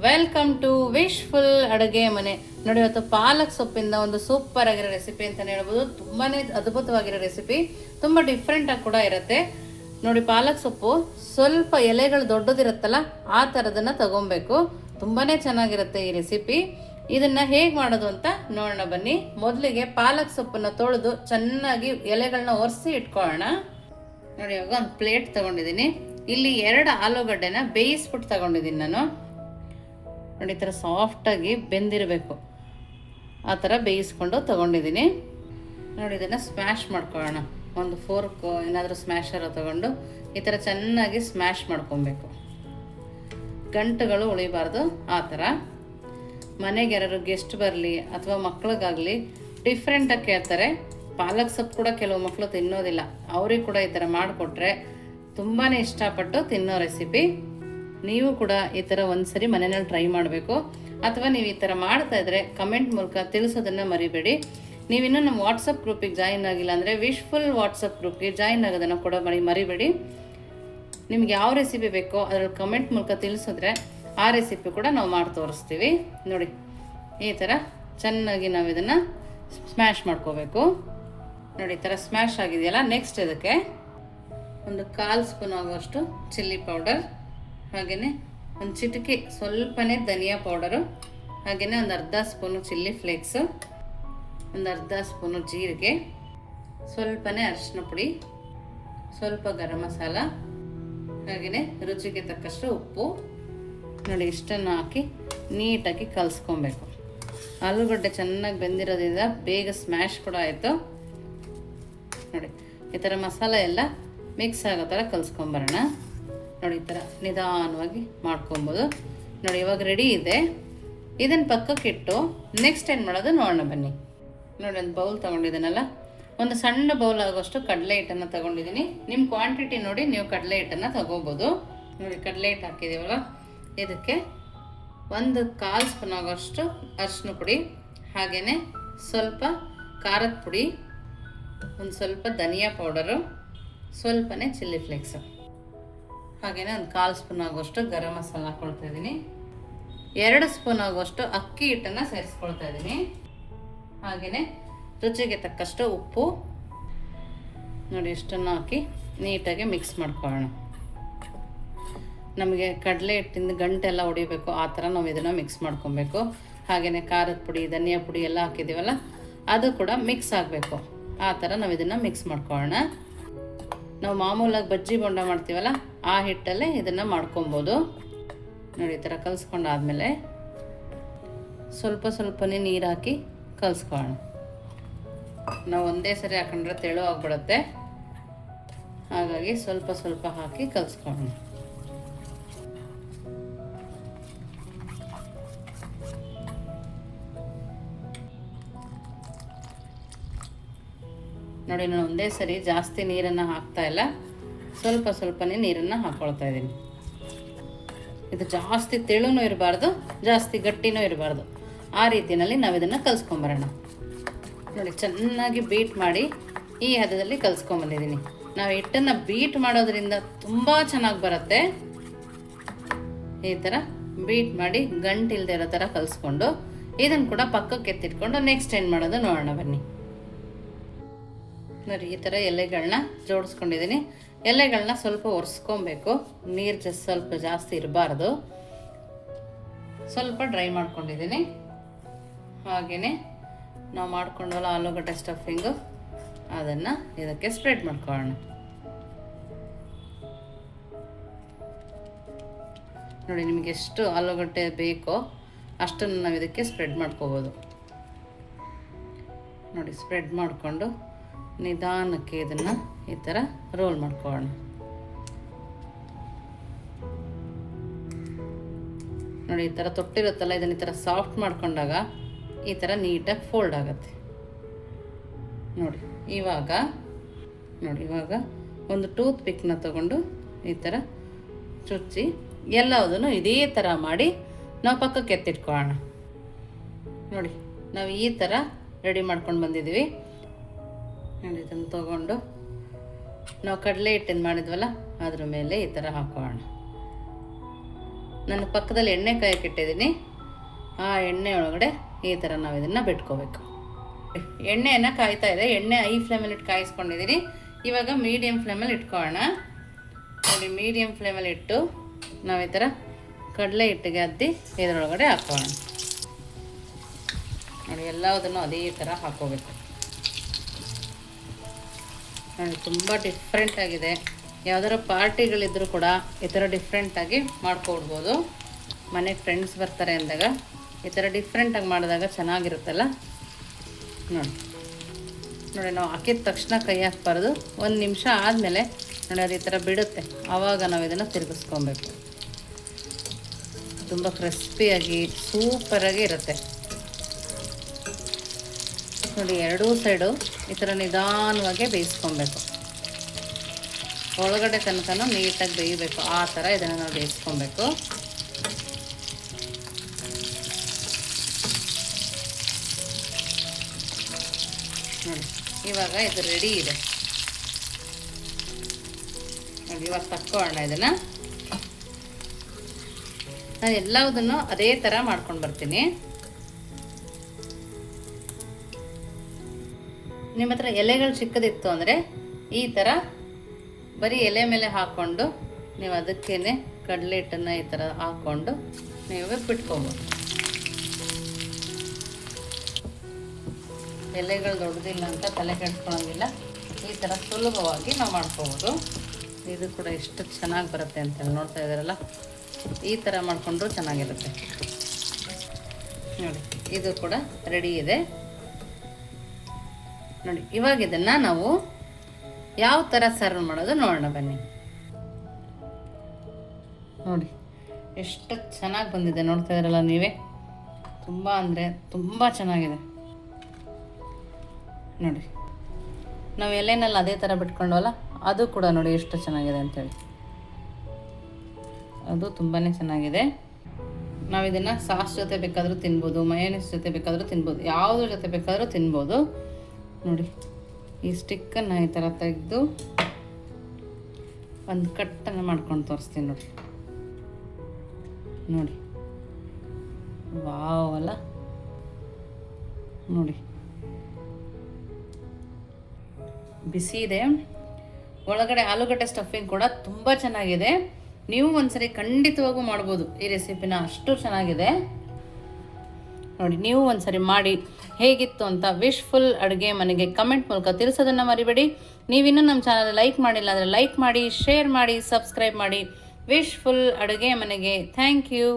Welcome to wishful ಅಡುಗೆ ಮನೆ. ನೋಡಿ, ಇವತ್ತು ಪಾಲಕ್ ಸೊಪ್ಪಿಂದ ಒಂದು ಸೂಪರ್ ಆಗಿರೋ ರೆಸಿಪಿ ಅಂತಲೇ ಹೇಳ್ಬೋದು. ತುಂಬಾ ಅದ್ಭುತವಾಗಿರೋ ರೆಸಿಪಿ, ತುಂಬ ಡಿಫ್ರೆಂಟಾಗಿ ಕೂಡ ಇರುತ್ತೆ. ನೋಡಿ, ಪಾಲಕ್ ಸೊಪ್ಪು ಸ್ವಲ್ಪ ಎಲೆಗಳು ದೊಡ್ಡದಿರುತ್ತಲ್ಲ, ಆ ಥರದನ್ನು ತಗೊಬೇಕು. ತುಂಬಾ ಚೆನ್ನಾಗಿರುತ್ತೆ ಈ ರೆಸಿಪಿ. ಇದನ್ನು ಹೇಗೆ ಮಾಡೋದು ಅಂತ ನೋಡೋಣ ಬನ್ನಿ. ಮೊದಲಿಗೆ ಪಾಲಕ್ ಸೊಪ್ಪನ್ನು ತೊಳೆದು ಚೆನ್ನಾಗಿ ಎಲೆಗಳನ್ನ ಒರೆಸಿ ಇಟ್ಕೊಳ್ಳೋಣ. ನೋಡಿ, ಇವಾಗ ಒಂದು ಪ್ಲೇಟ್ ತೊಗೊಂಡಿದ್ದೀನಿ. ಇಲ್ಲಿ 2 ಆಲೂಗಡ್ಡೆನ ಬೇಯಿಸ್ಬಿಟ್ಟು ತಗೊಂಡಿದ್ದೀನಿ ನಾನು. ನೋಡಿ, ಈ ಥರ ಸಾಫ್ಟಾಗಿ ಬೆಂದಿರಬೇಕು, ಆ ಥರ ಬೇಯಿಸ್ಕೊಂಡು ತೊಗೊಂಡಿದ್ದೀನಿ. ನೋಡಿ, ಇದನ್ನು ಸ್ಮ್ಯಾಶ್ ಮಾಡ್ಕೊಳ್ಳೋಣ. ಒಂದು ಫೋರ್ಕ್ ಏನಾದರೂ ಸ್ಮ್ಯಾಶರ್ ತೊಗೊಂಡು ಈ ಥರ ಚೆನ್ನಾಗಿ ಸ್ಮ್ಯಾಶ್ ಮಾಡ್ಕೊಬೇಕು. ಗಂಟುಗಳು ಉಳಿಬಾರ್ದು ಆ ಥರ. ಮನೆಗೆ ಯಾರು ಗೆಸ್ಟ್ ಬರಲಿ ಅಥವಾ ಮಕ್ಳಿಗಾಗಲಿ ಡಿಫ್ರೆಂಟಾಗಿ ಕೇಳ್ತಾರೆ. ಪಾಲಕ್ ಸೊಪ್ಪು ಕೂಡ ಕೆಲವು ಮಕ್ಕಳು ತಿನ್ನೋದಿಲ್ಲ, ಅವ್ರಿಗೆ ಕೂಡ ಈ ಥರ ಮಾಡಿಕೊಟ್ರೆ ತುಂಬಾ ಇಷ್ಟಪಟ್ಟು ತಿನ್ನೋ ರೆಸಿಪಿ. ನೀವು ಕೂಡ ಈ ಥರ ಒಂದ್ಸರಿ ಮನೆಯಲ್ಲಿ ಟ್ರೈ ಮಾಡಬೇಕು. ಅಥವಾ ನೀವು ಈ ಥರ ಮಾಡ್ತಾ ಇದ್ರೆ ಕಮೆಂಟ್ ಮೂಲಕ ತಿಳಿಸೋದನ್ನು ಮರಿಬೇಡಿ. ನೀವಿನ್ನೂ ನಮ್ಮ ವಾಟ್ಸಪ್ ಗ್ರೂಪಿಗೆ ಜಾಯಿನ್ ಆಗಿಲ್ಲ ಅಂದರೆ ವಿಶ್ಫುಲ್ ವಾಟ್ಸಪ್ ಗ್ರೂಪ್ಗೆ ಜಾಯಿನ್ ಆಗೋದನ್ನು ಕೂಡ ಮರಿಬೇಡಿ. ನಿಮ್ಗೆ ಯಾವ ರೆಸಿಪಿ ಬೇಕೋ ಅದರಲ್ಲಿ ಕಮೆಂಟ್ ಮೂಲಕ ತಿಳಿಸಿದ್ರೆ ಆ ರೆಸಿಪಿ ಕೂಡ ನಾವು ಮಾಡಿ ತೋರಿಸ್ತೀವಿ. ನೋಡಿ, ಈ ಥರ ಚೆನ್ನಾಗಿ ನಾವು ಇದನ್ನು ಸ್ಮ್ಯಾಶ್ ಮಾಡ್ಕೋಬೇಕು. ನೋಡಿ, ಈ ಥರ ಸ್ಮ್ಯಾಶ್ ಆಗಿದೆಯಲ್ಲ. ನೆಕ್ಸ್ಟ್ ಇದಕ್ಕೆ ಒಂದು 1/4 ಸ್ಪೂನ್ ಆಗುವಷ್ಟು ಚಿಲ್ಲಿ ಪೌಡರ್, ಹಾಗೆಯೇ ಒಂದು ಚಿಟಿಕೆ ಸ್ವಲ್ಪನೇ ಧನಿಯಾ ಪೌಡರು, ಹಾಗೆಯೇ ಒಂದು ಅರ್ಧ ಸ್ಪೂನು ಚಿಲ್ಲಿ ಫ್ಲೇಕ್ಸು, ಒಂದು ಅರ್ಧ ಸ್ಪೂನು ಜೀರಿಗೆ, ಸ್ವಲ್ಪನೇ ಅರಿಶಿನ ಪುಡಿ, ಸ್ವಲ್ಪ ಗರಂ ಮಸಾಲ, ಹಾಗೆಯೇ ರುಚಿಗೆ ತಕ್ಕಷ್ಟು ಉಪ್ಪು. ನೋಡಿ, ಇಷ್ಟನ್ನು ಹಾಕಿ ನೀಟಾಗಿ ಕಲಿಸ್ಕೊಬೇಕು. ಆಲೂಗಡ್ಡೆ ಚೆನ್ನಾಗಿ ಬೆಂದಿರೋದ್ರಿಂದ ಬೇಗ ಸ್ಮ್ಯಾಶ್ ಕೂಡ ಆಯಿತು. ನೋಡಿ, ಈ ಥರ ಮಸಾಲೆ ಎಲ್ಲ ಮಿಕ್ಸ್ ಆಗೋ ಥರ ಕಲಿಸ್ಕೊಂಬರೋಣ. ನೋಡಿ, ಈ ಥರ ನಿಧಾನವಾಗಿ ಮಾಡ್ಕೊಬೋದು. ನೋಡಿ, ಇವಾಗ ರೆಡಿ ಇದೆ. ಇದನ್ನು ಪಕ್ಕಕ್ಕಿಟ್ಟು ನೆಕ್ಸ್ಟ್ ಏನು ಮಾಡೋದು ನೋಡೋಣ ಬನ್ನಿ. ನೋಡಿ, ಒಂದು ಬೌಲ್ ತೊಗೊಂಡಿದ್ದೀನಲ್ಲ, ಒಂದು ಸಣ್ಣ ಬೌಲ್ ಆಗೋಷ್ಟು ಕಡಲೆ ಹಿಟ್ಟನ್ನು ತೊಗೊಂಡಿದ್ದೀನಿ. ನಿಮ್ಮ ಕ್ವಾಂಟಿಟಿ ನೋಡಿ ನೀವು ಕಡಲೆ ಹಿಟ್ಟನ್ನು ತೊಗೋಬೋದು. ನೋಡಿ, ಕಡಲೆ ಹಿಟ್ಟು ಹಾಕಿದ್ದೀವಲ್ಲ, ಇದಕ್ಕೆ ಒಂದು 1/4 ಸ್ಪೂನ್ ಆಗೋಷ್ಟು ಅರಿಶಿನ ಪುಡಿ, ಹಾಗೆಯೇ ಸ್ವಲ್ಪ ಖಾರದ ಪುಡಿ, ಒಂದು ಸ್ವಲ್ಪ ಧನಿಯಾ ಪೌಡರು, ಸ್ವಲ್ಪನೇ ಚಿಲ್ಲಿ ಫ್ಲೇಕ್ಸು, ಹಾಗೆಯೇ ಒಂದು 1/4 ಸ್ಪೂನ್ ಆಗುವಷ್ಟು ಗರಂ ಮಸಾಲ ಹಾಕ್ಕೊಳ್ತಾ ಇದ್ದೀನಿ. 2 ಸ್ಪೂನ್ ಆಗುವಷ್ಟು ಅಕ್ಕಿ ಹಿಟ್ಟನ್ನು ಸೇರಿಸ್ಕೊಳ್ತಾ ಇದ್ದೀನಿ. ಹಾಗೆಯೇ ರುಚಿಗೆ ತಕ್ಕಷ್ಟು ಉಪ್ಪು. ನೋಡಿ, ಇಷ್ಟನ್ನು ಹಾಕಿ ನೀಟಾಗಿ ಮಿಕ್ಸ್ ಮಾಡ್ಕೊಳ್ಳೋಣ. ನಮಗೆ ಕಡಲೆ ಹಿಟ್ಟಿಂದ ಗಂಟೆಲ್ಲ ಹೊಡಿಬೇಕು, ಆ ಥರ ನಾವು ಇದನ್ನು ಮಿಕ್ಸ್ ಮಾಡ್ಕೊಬೇಕು. ಹಾಗೆಯೇ ಖಾರದ ಪುಡಿ, ಧನಿಯಾ ಪುಡಿ ಎಲ್ಲ ಹಾಕಿದ್ದೀವಲ್ಲ, ಅದು ಕೂಡ ಮಿಕ್ಸ್ ಆಗಬೇಕು. ಆ ಥರ ನಾವು ಇದನ್ನು ಮಿಕ್ಸ್ ಮಾಡ್ಕೊಳ್ಳೋಣ. ನಾವು ಮಾಮೂಲಾಗಿ ಬಜ್ಜಿ ಬೋಂಡ ಮಾಡ್ತೀವಲ್ಲ, ಆ ಹಿಟ್ಟಲ್ಲೇ ಇದನ್ನು ಮಾಡ್ಕೊಬೋದು. ನೋಡಿ, ಈ ಥರ ಕಲಿಸ್ಕೊಂಡಾದ್ಮೇಲೆ ಸ್ವಲ್ಪನೇ ನೀರು ಹಾಕಿ ಕಲಿಸ್ಕೊಳ್ಳೋಣ. ನಾವು ಒಂದೇ ಸರಿ ಹಾಕೊಂಡ್ರೆ ತೆಳು ಆಗಿಬಿಡುತ್ತೆ, ಹಾಗಾಗಿ ಸ್ವಲ್ಪ ಹಾಕಿ ಕಲಿಸ್ಕೊಳ್ಳೋಣ. ನೋಡಿ, ನಾನು ಒಂದೇ ಸರಿ ಜಾಸ್ತಿ ನೀರನ್ನು ಹಾಕ್ತಾ ಇಲ್ಲ, ಸ್ವಲ್ಪನೇ ನೀರನ್ನು ಹಾಕ್ಕೊಳ್ತಾ ಇದ್ದೀನಿ. ಇದು ಜಾಸ್ತಿ ತೆಳುನೂ ಇರಬಾರ್ದು, ಜಾಸ್ತಿ ಗಟ್ಟಿನೂ ಇರಬಾರ್ದು. ಆ ರೀತಿಯಲ್ಲಿ ನಾವು ಇದನ್ನು ಕಲಿಸ್ಕೊಂಬರೋಣ. ನೋಡಿ, ಚೆನ್ನಾಗಿ ಬೀಟ್ ಮಾಡಿ ಈ ಹದದಲ್ಲಿ ಕಲಿಸ್ಕೊಂಬಂದಿದ್ದೀನಿ. ನಾವು ಹಿಟ್ಟನ್ನು ಬೀಟ್ ಮಾಡೋದ್ರಿಂದ ತುಂಬ ಚೆನ್ನಾಗಿ ಬರುತ್ತೆ. ಈ ಥರ ಬೀಟ್ ಮಾಡಿ ಗಂಟಿಲ್ದೇ ಇರೋ ಥರ ಕಲಿಸ್ಕೊಂಡು ಇದನ್ನು ಕೂಡ ಪಕ್ಕಕ್ಕೆ ಎತ್ತಿಟ್ಕೊಂಡು ನೆಕ್ಸ್ಟ್ ಏನು ಮಾಡೋದು ನೋಡೋಣ ಬನ್ನಿ. ನೋಡಿ, ಈ ಥರ ಎಲೆಗಳನ್ನ ಜೋಡಿಸ್ಕೊಂಡಿದ್ದೀನಿ. ಎಲೆಗಳನ್ನ ಸ್ವಲ್ಪ ಒರೆಸ್ಕೊಬೇಕು. ನೀರು ಸ್ವಲ್ಪ ಜಾಸ್ತಿ ಇರಬಾರ್ದು. ಸ್ವಲ್ಪ ಡ್ರೈ ಮಾಡ್ಕೊಂಡಿದ್ದೀನಿ. ಹಾಗೆಯೇ ನಾವು ಮಾಡ್ಕೊಂಡವಲ್ಲ ಆಲೂಗಡ್ಡೆ ಸ್ಟಫಿಂಗು, ಅದನ್ನು ಇದಕ್ಕೆ ಸ್ಪ್ರೆಡ್ ಮಾಡ್ಕೊಳ್ಳೋಣ. ನೋಡಿ, ನಿಮಗೆ ಎಷ್ಟು ಆಲೂಗಡ್ಡೆ ಬೇಕೋ ಅಷ್ಟನ್ನು ನಾವು ಇದಕ್ಕೆ ಸ್ಪ್ರೆಡ್ ಮಾಡ್ಕೋಬೋದು. ನೋಡಿ, ಸ್ಪ್ರೆಡ್ ಮಾಡಿಕೊಂಡು ನಿಧಾನಕ್ಕೆ ಇದನ್ನು ಈ ಥರ ರೋಲ್ ಮಾಡ್ಕೊಳ್ಳೋಣ. ನೋಡಿ, ಈ ಥರ ತೊಟ್ಟಿರುತ್ತಲ್ಲ, ಇದನ್ನು ಈ ಥರ ಸಾಫ್ಟ್ ಮಾಡ್ಕೊಂಡಾಗ ಈ ಥರ ನೀಟಾಗಿ ಫೋಲ್ಡ್ ಆಗುತ್ತೆ. ನೋಡಿ, ಇವಾಗ ಒಂದು ಟೂತ್ ಪಿಕ್ನ ತಗೊಂಡು ಈ ಥರ ಚುಚ್ಚಿ ಎಲ್ಲದನ್ನು ಇದೇ ಥರ ಮಾಡಿ ನಾವು ಪಕ್ಕಕ್ಕೆ ಎತ್ತಿಟ್ಕೊಳ್ಳೋಣ. ನೋಡಿ, ನಾವು ಈ ಥರ ರೆಡಿ ಮಾಡ್ಕೊಂಡು ಬಂದಿದ್ದೀವಿ. ನೋಡಿ, ಇದನ್ನು ತೊಗೊಂಡು ನಾವು ಕಡಲೆ ಹಿಟ್ಟಿಂದ ಮಾಡಿದ್ವಲ್ಲ ಅದ್ರ ಮೇಲೆ ಈ ಥರ ಹಾಕೋಣ. ನನ್ನ ಪಕ್ಕದಲ್ಲಿ ಎಣ್ಣೆ ಕಾಯಕ್ಕೆ ಇಟ್ಟಿದ್ದೀನಿ. ಆ ಎಣ್ಣೆ ಒಳಗಡೆ ಈ ಥರ ನಾವು ಇದನ್ನು ಬಿಟ್ಕೋಬೇಕು. ಎಣ್ಣೆಯನ್ನು ಕಾಯ್ತಾ ಇದೆ. ಎಣ್ಣೆ ಐ ಫ್ಲೇಮಲ್ಲಿ ಇಟ್ಟು ಕಾಯಿಸ್ಕೊಂಡಿದ್ದೀನಿ. ಇವಾಗ ಮೀಡಿಯಮ್ ಫ್ಲೇಮಲ್ಲಿ ಇಟ್ಕೊಳ್ಳೋಣ. ನೋಡಿ, ಮೀಡಿಯಮ್ ಫ್ಲೇಮಲ್ಲಿ ಇಟ್ಟು ನಾವು ಈ ಥರ ಕಡಲೆ ಹಿಟ್ಟಿಗೆ ಅದ್ದಿ ಇದರೊಳಗಡೆ ಹಾಕೋಣ. ನೋಡಿ, ಎಲ್ಲದನ್ನು ಅದೇ ಥರ ಹಾಕೋಬೇಕು. ನೋಡಿ, ತುಂಬ ಡಿಫ್ರೆಂಟಾಗಿದೆ. ಯಾವ್ದಾರ ಪಾರ್ಟಿಗಳಿದ್ದರೂ ಕೂಡ ಈ ಥರ ಡಿಫ್ರೆಂಟಾಗಿ ಮಾಡ್ಕೊಡ್ಬೋದು. ಮನೆಗೆ ಫ್ರೆಂಡ್ಸ್ ಬರ್ತಾರೆ ಅಂದಾಗ ಈ ಥರ ಡಿಫ್ರೆಂಟಾಗಿ ಮಾಡಿದಾಗ ಚೆನ್ನಾಗಿರುತ್ತಲ್ಲ. ನೋಡಿ, ನಾವು ಹಾಕಿದ ತಕ್ಷಣ ಕೈ ಹಾಕ್ಬಾರ್ದು. 1 ನಿಮಿಷ ಆದಮೇಲೆ ನೋಡಿ ಅದು ಈ ಥರ ಬಿಡುತ್ತೆ. ಆವಾಗ ನಾವು ಇದನ್ನು ತಿರುಗಿಸ್ಕೊಬೇಕು. ತುಂಬ ಕ್ರಿಸ್ಪಿಯಾಗಿ ಸೂಪರಾಗಿ ಇರುತ್ತೆ. ನೋಡಿ, ಎರಡೂ ಸೈಡು ಈ ಥರ ನಿಧಾನವಾಗಿ ಬೇಯಿಸ್ಕೊಬೇಕು. ಒಳಗಡೆ ತನಕನೂ ನೀಟಾಗಿ ಬೇಯಬೇಕು. ಆ ಥರ ಇದನ್ನು ನಾವು ಬೇಯಿಸ್ಕೊಬೇಕು. ನೋಡಿ, ಇವಾಗ ಇದು ರೆಡಿ ಇದೆ. ನೋಡಿ, ಇವಾಗ ತಕ್ಕೊಳ್ಳೋಣ ಇದನ್ನು. ನಾನು ಎಲ್ಲದನ್ನು ಅದೇ ಥರ ಮಾಡ್ಕೊಂಡು ಬರ್ತೀನಿ. ನಿಮ್ಮ ಹತ್ರ ಎಲೆಗಳು ಚಿಕ್ಕದಿತ್ತು ಅಂದರೆ ಈ ಥರ ಬರೀ ಎಲೆ ಮೇಲೆ ಹಾಕ್ಕೊಂಡು ನೀವು ಅದಕ್ಕೇನೆ ಕಡಲೆ ಹಿಟ್ಟನ್ನು ಈ ಥರ ಹಾಕ್ಕೊಂಡು ನೀವು ಬಿಟ್ಕೊಬೋದು. ಎಲೆಗಳು ದೊಡ್ಡದಿಲ್ಲ ಅಂತ ತಲೆ ಕೆಡ್ಸ್ಕೊಳಂಗಿಲ್ಲ. ಈ ಥರ ಸುಲಭವಾಗಿ ನಾವು ಮಾಡ್ಕೋಬೋದು. ಇದು ಕೂಡ ಎಷ್ಟು ಚೆನ್ನಾಗಿ ಬರುತ್ತೆ ಅಂತೇಳಿ ನೋಡ್ತಾ ಇದ್ದಾರಲ್ಲ, ಈ ಥರ ಮಾಡಿಕೊಂಡ್ರೂ ಚೆನ್ನಾಗಿರುತ್ತೆ. ನೋಡಿ, ಇದು ಕೂಡ ರೆಡಿ ಇದೆ. ನೋಡಿ, ಇವಾಗ ಇದನ್ನು ನಾವು ಯಾವ ಥರ ಸರ್ವ್ ಮಾಡೋದು ನೋಡೋಣ ಬನ್ನಿ. ನೋಡಿ, ಎಷ್ಟು ಚೆನ್ನಾಗಿ ಬಂದಿದೆ ನೋಡ್ತಾ ಇದ್ದಾರಲ್ಲ ನೀವೇ. ತುಂಬ ಅಂದರೆ ತುಂಬ ಚೆನ್ನಾಗಿದೆ. ನೋಡಿ, ನಾವು ಎಲೆನಲ್ಲಿ ಅದೇ ಥರ ಬಿಟ್ಕೊಂಡವಲ್ಲ, ಅದು ಕೂಡ ನೋಡಿ ಎಷ್ಟು ಚೆನ್ನಾಗಿದೆ ಅಂತೇಳಿ. ಅದು ತುಂಬಾ ಚೆನ್ನಾಗಿದೆ. ನಾವು ಇದನ್ನು ಸಾಸ್ ಜೊತೆ ಬೇಕಾದರೂ ತಿನ್ಬೋದು, ಮಯೋನೀಸ್ ಜೊತೆ ಬೇಕಾದರೂ ತಿನ್ಬೋದು, ಯಾವುದ್ರ ಜೊತೆ ಬೇಕಾದರೂ ತಿನ್ಬೋದು. ನೋಡಿ, ಈ ಸ್ಟಿಕ್ಕನ್ನು ಈ ಥರ ತೆಗೆದು ಒಂದು ಕಟ್ಟನ್ನು ಮಾಡ್ಕೊಂಡು ತೋರಿಸ್ತೀನಿ. ನೋಡಿ, ನೋಡಿ, ವಾವ್ ಅಲ್ಲ. ನೋಡಿ, ಬಿಸಿ ಇದೆ. ಒಳಗಡೆ ಆಲೂಗಡ್ಡೆ ಸ್ಟಫಿಂಗ್ ಕೂಡ ತುಂಬ ಚೆನ್ನಾಗಿದೆ. ನೀವು ಒಂದ್ಸರಿ ಖಂಡಿತವಾಗೂ ಮಾಡ್ಬೋದು ಈ ರೆಸಿಪಿನ, ಅಷ್ಟು ಚೆನ್ನಾಗಿದೆ. ನೋಡಿ, ನೀವು ಒಂದ್ಸರಿ ಮಾಡಿ ಹೇಗಿತ್ತು ಅಂತ ವಿಶ್ಫುಲ್ ಅಡುಗೆ ಮನೆಗೆ ಕಮೆಂಟ್ ಮೂಲಕ ತಿಳಿಸೋದನ್ನು ಮರಿಬೇಡಿ. ನೀವಿನ್ನೂ ನಮ್ಮ ಚಾನಲ್ ಲೈಕ್ ಮಾಡಿಲ್ಲ ಅಂದರೆ ಲೈಕ್ ಮಾಡಿ, ಶೇರ್ ಮಾಡಿ, ಸಬ್ಸ್ಕ್ರೈಬ್ ಮಾಡಿ. ವಿಶ್ಫುಲ್ ಅಡುಗೆ ಮನೆಗೆ ಥ್ಯಾಂಕ್ ಯು.